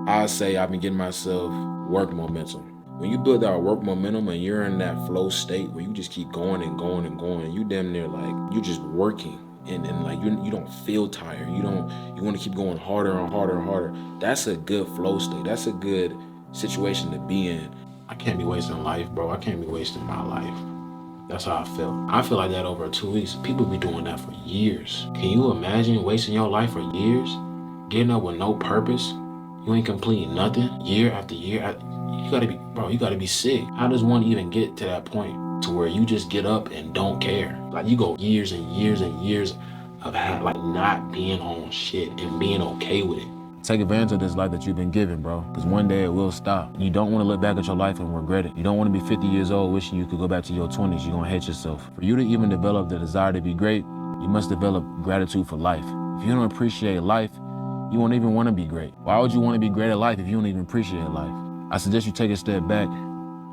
I say I've been getting myself work momentum. When you build that work momentum and you're in that flow state where you just keep going and going and going, and you damn near like you're just working and like you don't feel tired. You want to keep going harder and harder and harder. That's a good flow state. That's a good situation to be in. I can't be wasting life, bro. I can't be wasting my life. That's how I feel. I feel like that over 2 weeks. People be doing that for years. Can you imagine wasting your life for years? Getting up with no purpose? You ain't completing nothing year after year. You gotta be sick. How does one even get to that point to where you just get up and don't care? Like you go years and years and years of not being on shit and being okay with it. Take advantage of this life that you've been given, bro, because one day it will stop. You don't want to look back at your life and regret it. You don't want to be 50 years old wishing you could go back to your 20s. You're going to hate yourself. For you to even develop the desire to be great, you must develop gratitude for life. If you don't appreciate life, you won't even want to be great. Why would you want to be great at life if you don't even appreciate life? I suggest you take a step back,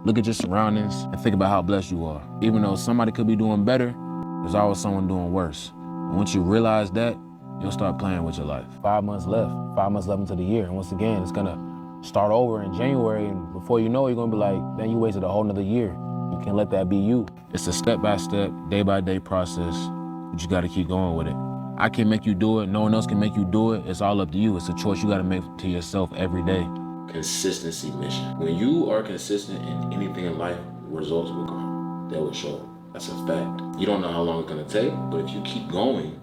look at your surroundings, and think about how blessed you are. Even though somebody could be doing better, there's always someone doing worse. And once you realize that, you'll start playing with your life. 5 months left into the year. And once again, it's gonna start over in January. And before you know it, you're gonna be like, man, you wasted a whole nother year. You can't let that be you. It's a step-by-step, day-by-day process. You just gotta keep going with it. I can't make you do it. No one else can make you do it. It's all up to you. It's a choice you gotta make to yourself every day. Consistency mission. When you are consistent in anything in life, results will come. They will show. That's a fact. You don't know how long it's gonna take, but if you keep going,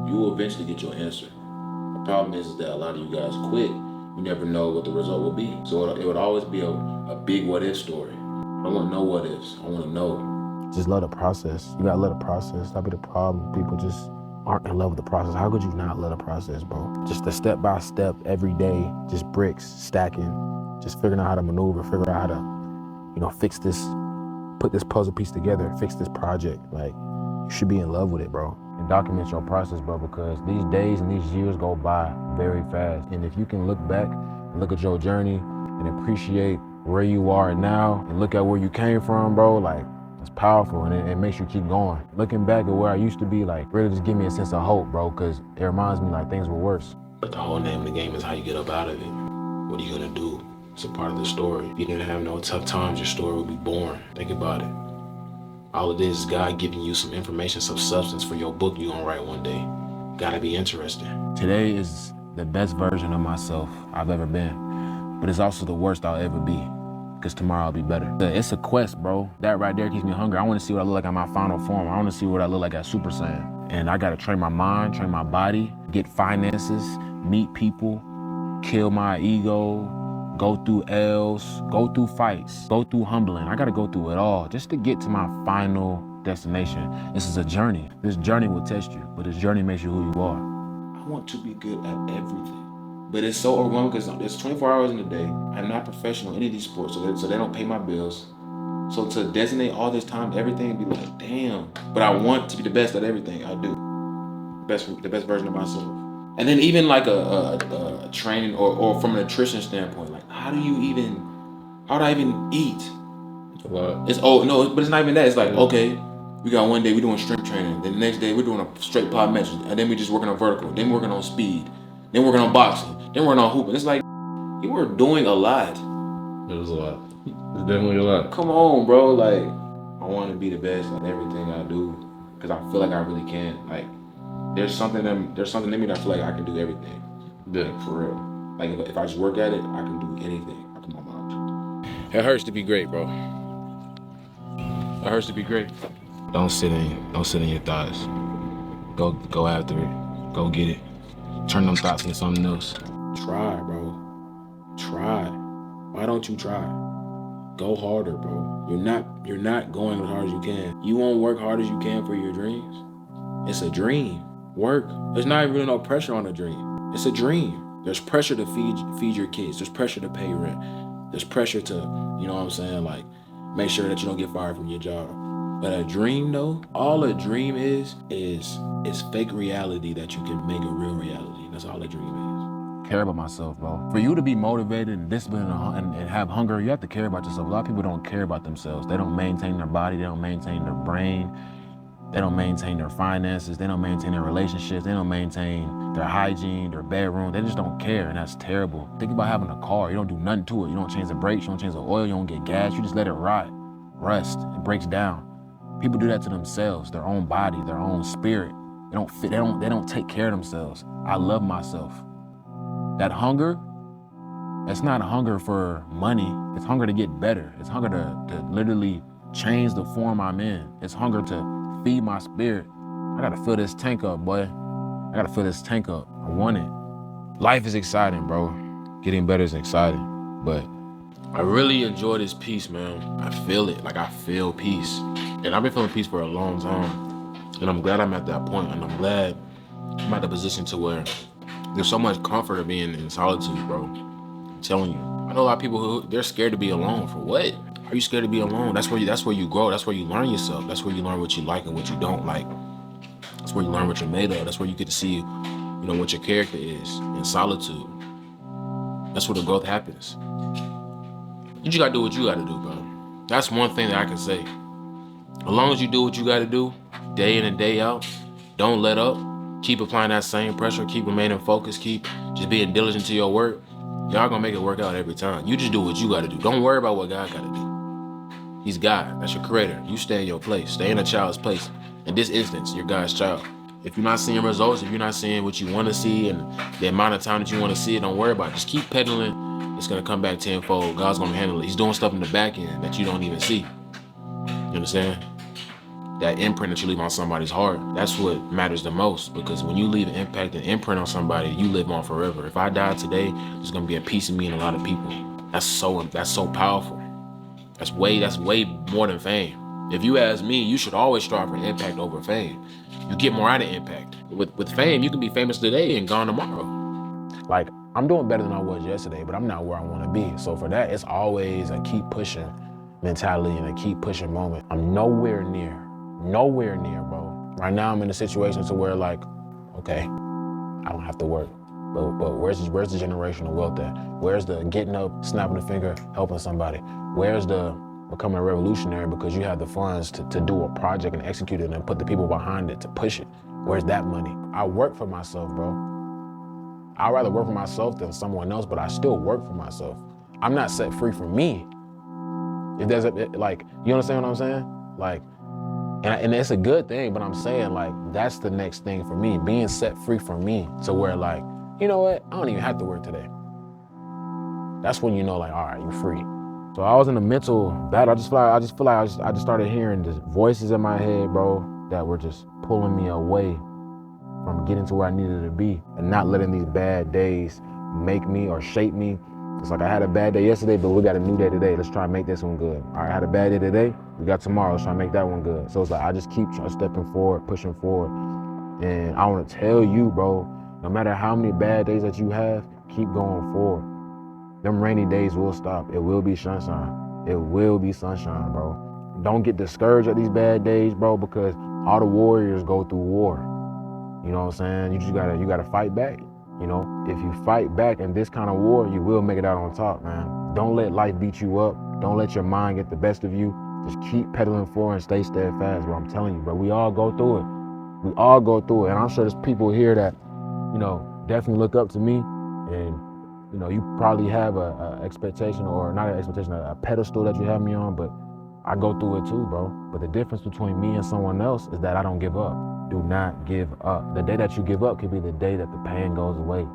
you will eventually get your answer. The problem is that a lot of you guys quit. You never know what the result will be. So it would always be a big what if story. I don't want no what ifs. I want to know. Just love the process. You gotta love the process. That'd be the problem. People just aren't in love with the process. How could you not love the process, bro? Just the step by step, every day, just bricks, stacking, just figuring out how to maneuver, figure out how to, fix this, put this puzzle piece together, fix this project. Like, you should be in love with it, bro. And document your process, bro, because these days and these years go by very fast. And if you can look back, look at your journey and appreciate where you are now and look at where you came from, bro, like, it's powerful and it makes you keep going. Looking back at where I used to be, like, really just give me a sense of hope, bro, because it reminds me like things were worse. But the whole name of the game is how you get up out of it. What are you gonna do? It's a part of the story. If you didn't have no tough times, your story would be boring. Think about it. All it is God giving you some information, some substance for your book you're gonna write one day. Gotta be interesting. Today is the best version of myself I've ever been, but it's also the worst I'll ever be, because tomorrow I'll be better. It's a quest, bro. That right there keeps me hungry. I wanna see what I look like in my final form. I wanna see what I look like at Super Saiyan. And I gotta train my mind, train my body, get finances, meet people, kill my ego, go through L's, go through fights, go through humbling. I gotta go through it all just to get to my final destination. This is a journey. This journey will test you, but this journey makes you who you are. I want to be good at everything, but it's so overwhelming because there's 24 hours in a day. I'm not professional in any of these sports, so they don't pay my bills. So to designate all this time to everything and be like, damn. But I want to be the best at everything I do. The best version of myself. And then even like a training or from a nutrition standpoint, like how do I even eat? A lot. But it's not even that. It's like, okay, we got one day we're doing strength training. Then the next day we're doing a straight plyometrics. And then we just working on vertical. Then we're working on speed. Then we're working on boxing. Then we're working on hooping. It's like, you were doing a lot. It was a lot. It's definitely a lot. Come on, bro. Like, I want to be the best at everything I do because I feel like I really can. Like, there's something in me that I feel like I can do everything. Yeah. Like, for real. Like, if I just work at it, I can do anything. I put my mind to it. It hurts to be great, bro. It hurts to be great. Don't sit in your thoughts. Go after it. Go get it. Turn them thoughts into something else. Try, bro. Try. Why don't you try? Go harder, bro. You're not going as hard as you can. You won't work hard as you can for your dreams. It's a dream. Work. There's not really no pressure on a dream. It's a dream. There's pressure to feed your kids. There's pressure to pay rent. There's pressure to, you know what I'm saying, like, make sure that you don't get fired from your job. But a dream, though, all a dream is fake reality that you can make a real reality. That's all a dream is. Care about myself, bro. For you to be motivated and disciplined and have hunger, you have to care about yourself. A lot of people don't care about themselves. They don't maintain their body. They don't maintain their brain. They don't maintain their finances. They don't maintain their relationships. They don't maintain their hygiene, their bedroom. They just don't care, and that's terrible. Think about having a car. You don't do nothing to it. You don't change the brakes. You don't change the oil. You don't get gas. You just let it rot, rust. It breaks down. People do that to themselves, their own body, their own spirit. They don't fit. They don't take care of themselves. I love myself. That hunger, it's not a hunger for money. It's hunger to get better. It's hunger to literally change the form I'm in. It's hunger to feed my spirit. I gotta fill this tank up, boy. I gotta fill this tank up. I want it. Life is exciting, bro. Getting better is exciting, but I really enjoy this peace, man. I feel it, like I feel peace. And I've been feeling peace for a long time. And I'm glad I'm at that point, and I'm glad I'm at the position to where there's so much comfort of being in solitude, bro. I'm telling you. I know a lot of people who, they're scared to be alone. For what? Are you scared to be alone? That's where you grow. That's where you learn yourself. That's where you learn what you like and what you don't like. That's where you learn what you're made of. That's where you get to see, what your character is in solitude. That's where the growth happens. You just gotta do what you gotta do, bro. That's one thing that I can say. As long as you do what you gotta do, day in and day out, don't let up. Keep applying that same pressure. Keep remaining focused. Keep just being diligent to your work. Y'all gonna make it work out every time. You just do what you gotta do. Don't worry about what God gotta do. He's God. That's your creator. You stay in your place. Stay in a child's place. In this instance, you're God's child. If you're not seeing results, if you're not seeing what you want to see and the amount of time that you want to see it, don't worry about it. Just keep pedaling. It's going to come back tenfold. God's going to handle it. He's doing stuff in the back end that you don't even see. You understand? That imprint that you leave on somebody's heart, that's what matters the most. Because when you leave an impact and imprint on somebody, you live on forever. If I die today, there's going to be a piece of me in a lot of people. That's so powerful. That's way more than fame. If you ask me, you should always strive for impact over fame. You get more out of impact. With fame, you can be famous today and gone tomorrow. Like, I'm doing better than I was yesterday, but I'm not where I want to be. So for that, it's always a keep pushing mentality and a keep pushing moment. I'm nowhere near, bro. Right now, I'm in a situation to where, like, okay, I don't have to work. But where's the generational wealth at? Where's the getting up, snapping a finger, helping somebody? Where's the becoming a revolutionary because you have the funds to do a project and execute it and put the people behind it to push it? Where's that money? I work for myself, bro. I'd rather work for myself than someone else, but I still work for myself. I'm not set free from me. If there's you understand what I'm saying? Like, and it's a good thing, but I'm saying, like, that's the next thing for me, being set free from me to where, like, you know what? I don't even have to work today. That's when you know, like, all right, you're free. So I was in a mental battle. I just feel like I just started hearing just voices in my head, bro, that were just pulling me away from getting to where I needed to be and not letting these bad days make me or shape me. It's like I had a bad day yesterday, but we got a new day today. Let's try and make this one good. All right, I had a bad day today. We got tomorrow. Let's try and make that one good. So it's like I just keep stepping forward, pushing forward. And I want to tell you, bro, no matter how many bad days that you have, keep going forward. Them rainy days will stop. It will be sunshine. It will be sunshine, bro. Don't get discouraged at these bad days, bro, because all the warriors go through war. You know what I'm saying? You gotta fight back. You know, if you fight back in this kind of war, you will make it out on top, man. Don't let life beat you up. Don't let your mind get the best of you. Just keep pedaling forward and stay steadfast, bro. I'm telling you, bro, we all go through it. We all go through it. And I'm sure there's people here that, definitely look up to me. And, you probably have a expectation, or not an expectation, a pedestal that you have me on, but I go through it too, bro. But the difference between me and someone else is that I don't give up. Do not give up. The day that you give up could be the day that the pain goes away.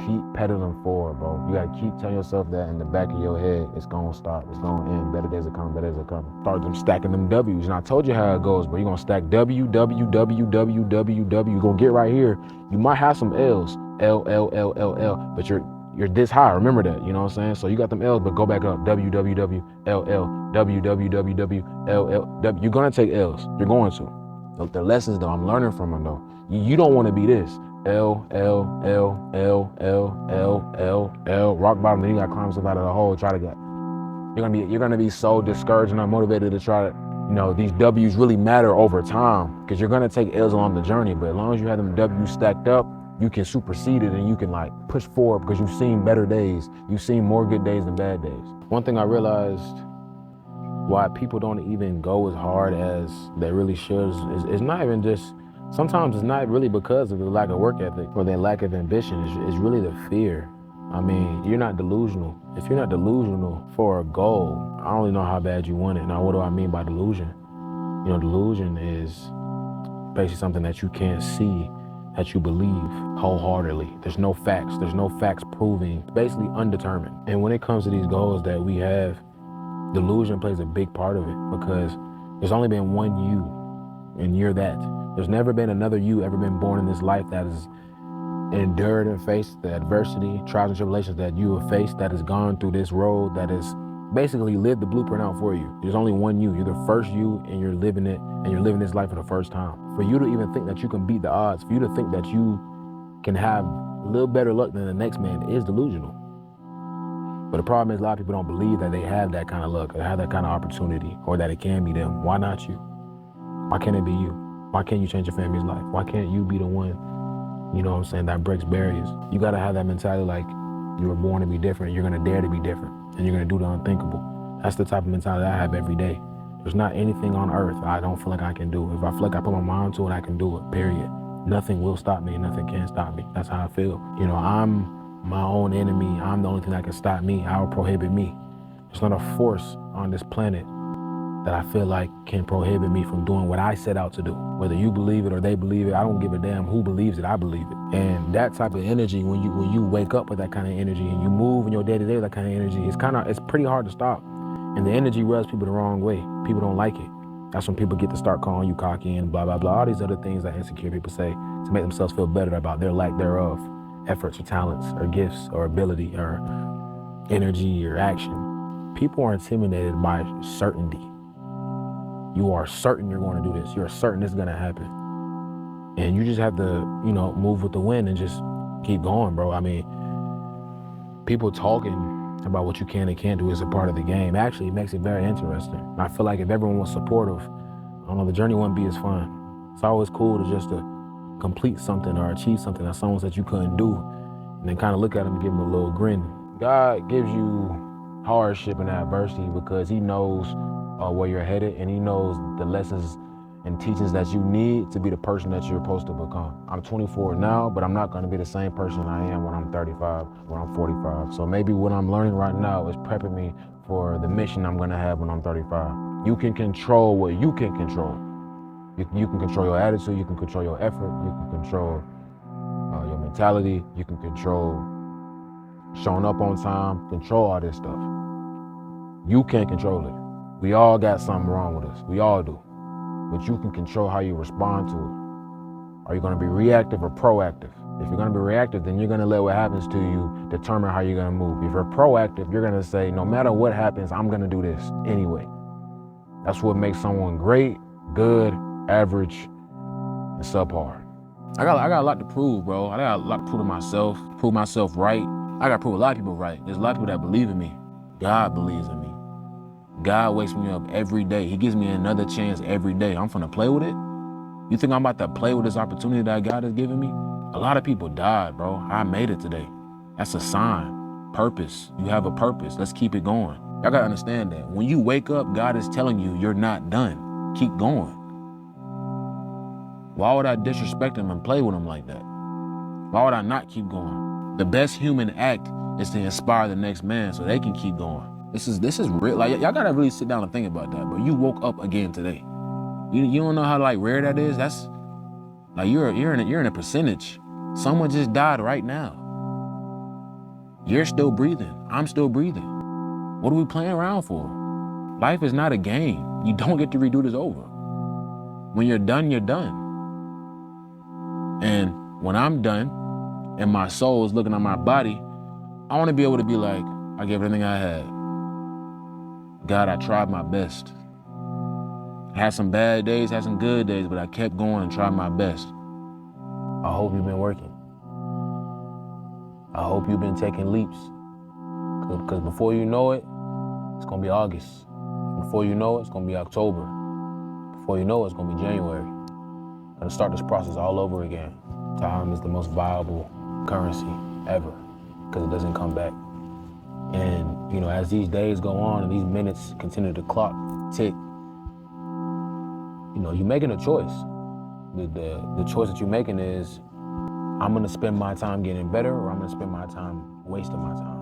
Keep pedaling forward, bro. You gotta keep telling yourself that in the back of your head, it's gonna stop, it's gonna end, better days are coming, better days are coming. Start them stacking them W's. And I told you how it goes, bro. You're gonna stack W, W, W, W, W, W. You're gonna get right here. You might have some L's, L, L, L, L, L, but you're this high, remember that, you know what I'm saying? So you got them L's, but go back up, W, W, W, L, L, W, W, W, W, L, L, W. You're gonna take L's, you're going to. The lessons though, I'm learning from them though. You don't wanna be this. L, L, L, L, L, L, L, L, rock bottom, then you gotta climb yourself out of the hole, try to get. You're gonna be so discouraged and unmotivated to try to, these W's really matter over time, because you're gonna take L's along the journey, but as long as you have them W's stacked up, you can supersede it and you can like push forward because you've seen better days. You've seen more good days than bad days. One thing I realized why people don't even go as hard as they really should is not even just, sometimes it's not really because of the lack of work ethic or their lack of ambition. It's really the fear. I mean, you're not delusional. If you're not delusional for a goal, I don't even know how bad you want it. Now, what do I mean by delusion? You know, delusion is basically something that you can't see, that you believe wholeheartedly. There's no facts. There's no facts proving. It's basically undetermined. And when it comes to these goals that we have, delusion plays a big part of it, because there's only been one you, and you're that. There's never been another you ever been born in this life that has endured and faced the adversity, trials and tribulations that you have faced, that has gone through this road, that has basically lived the blueprint out for you. There's only one you. You're the first you, and you're living it, and you're living this life for the first time. For you to even think that you can beat the odds, for you to think that you can have a little better luck than the next man is delusional. But the problem is a lot of people don't believe that they have that kind of luck or have that kind of opportunity, or that it can be them. Why not you? Why can't it be you? Why can't you change your family's life? Why can't you be the one, you know what I'm saying, that breaks barriers? You gotta have that mentality like you were born to be different. You're gonna dare to be different, and you're gonna do the unthinkable. That's the type of mentality I have every day. There's not anything on earth I don't feel like I can do. If I feel like I put my mind to it, I can do it, period. Nothing will stop me, nothing can stop me. That's how I feel. You know, I'm my own enemy. I'm the only thing that can stop me. I will prohibit me. There's not a force on this planet that I feel like can prohibit me from doing what I set out to do. Whether you believe it or they believe it, I don't give a damn who believes it, I believe it. And that type of energy, when you wake up with that kind of energy and you move in your day-to-day with that kind of energy, it's pretty hard to stop. And the energy rubs people the wrong way. People don't like it. That's when people get to start calling you cocky and blah, blah, blah. All these other things that insecure people say to make themselves feel better about their lack thereof. Efforts or talents or gifts or ability or energy or action. People are intimidated by certainty. You are certain you're going to do this. You're certain it's going to happen. And you just have to, you know, move with the wind and just keep going, bro. I mean, people talking about what you can and can't do is a part of the game. Actually, it makes it very interesting. And I feel like if everyone was supportive, I don't know, the journey wouldn't be as fun. It's always cool to just complete something or achieve something that someone said you couldn't do, and then kind of look at them and give them a little grin. God gives you hardship and adversity because he knows where you're headed, and he knows the lessons and teachings that you need to be the person that you're supposed to become. I'm 24 now, but I'm not going to be the same person I am when I'm 35, when I'm 45. So maybe what I'm learning right now is prepping me for the mission I'm going to have when I'm 35. You can control what you can control. You can control your attitude, you can control your effort, you can control your mentality, you can control showing up on time, control all this stuff. You can't control it. We all got something wrong with us, we all do. But you can control how you respond to it. Are you gonna be reactive or proactive? If you're gonna be reactive, then you're gonna let what happens to you determine how you're gonna move. If you're proactive, you're gonna say, no matter what happens, I'm gonna do this anyway. That's what makes someone great, good, average, and subpar. I got a lot to prove, bro. I got a lot to prove to myself, prove myself right. I gotta prove a lot of people right. There's a lot of people that believe in me. God believes in me. God wakes me up every day. He gives me another chance every day. I'm finna play with it? You think I'm about to play with this opportunity that God has given me? A lot of people died, bro. I made it today. That's a sign. Purpose. You have a purpose. Let's keep it going. Y'all gotta understand that. When you wake up, God is telling you you're not done. Keep going. Why would I disrespect him and play with him like that? Why would I not keep going? The best human act is to inspire the next man so they can keep going. This is real. Like, y'all gotta really sit down and think about that. But you woke up again today. You don't know how like rare that is. That's like you're in a percentage. Someone just died right now. You're still breathing. I'm still breathing. What are we playing around for? Life is not a game. You don't get to redo this over. When you're done, you're done. And when I'm done and my soul is looking at my body, I want to be able to be like, I gave everything I had. God, I tried my best. I had some bad days, had some good days, but I kept going and tried my best. I hope you've been working. I hope you've been taking leaps. Because before you know it, it's going to be August. Before you know it, it's going to be October. Before you know it, it's going to be January. I'm going to start this process all over again. Time is the most valuable currency ever because it doesn't come back. And You know, as these days go on and these minutes continue to clock, tick, you know, you're making a choice. The choice that you're making is, I'm gonna spend my time getting better, or I'm gonna spend my time wasting my time.